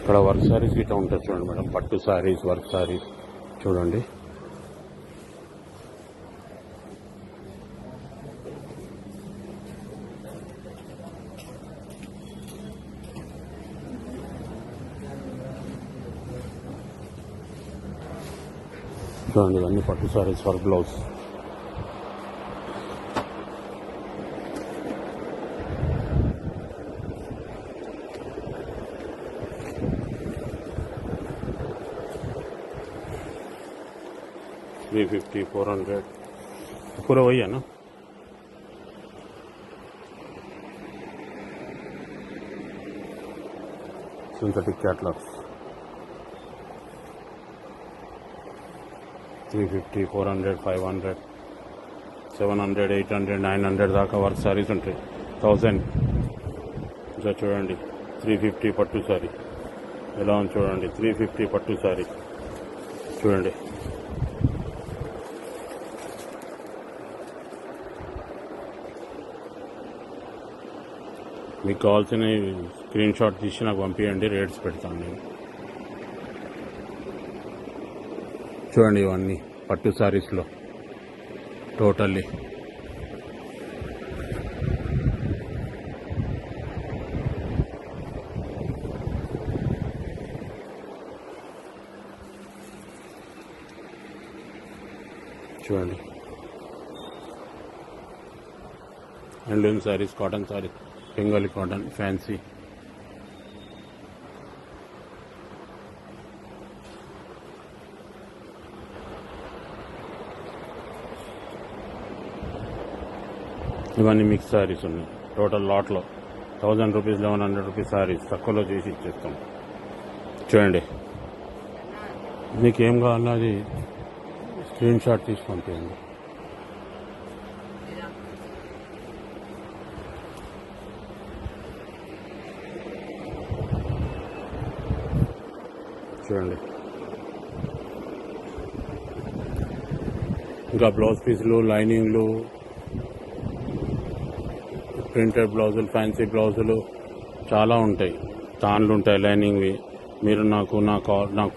ఇక్కడ వర్క్ సారీస్ గిట్లా ఉంటుంది చూడండి మేడం, పట్టు సారీస్, వర్క్ సారీస్ చూడండి. చూడండి ఇవన్నీ పట్టు సారీస్, వర్క్ బ్లౌజ్. $350, $400 पूरा वही है ना. सिंथेटिक कैटलॉग्स 350, 400, 500, 700, 800, 900 దాకా వర్క్ సారీస్ ఉంటాయి. 1000 ఇంకా చూడండి. 350 పట్టు సారీ ఎలా ఉంది చూడండి. 350 పట్టు సారీ చూడండి. మీకు కావాల్సిన స్క్రీన్ షాట్ తీసి నాకు పంపించండి, రేట్స్ పెడతాను నేను. చూడండి ఇవన్నీ పట్టు సారీస్లో టోటల్లీ. చూడండి handloom saris, cotton saris, Bengali cotton, fancy. ఇవన్నీ మిక్స్ సారీస్ ఉన్నాయి. టోటల్ లాట్లో 1000 రూపీస్, 1100 రూపీస్ సారీస్ తక్కువలో చేసి ఇచ్చేస్తాం. చూడండి మీకు ఏం కావాలో అది స్క్రీన్ షాట్ తీసి పంపించండి. చూడండి ఇంకా బ్లౌజ్ పీసులు, లైనింగ్లు, ప్రింటెడ్ బ్లౌజులు, ఫ్యాన్సీ బ్లౌజులు చాలా ఉంటాయి. తాన్లు ఉంటాయి లైనింగ్వి. మీరు నాకు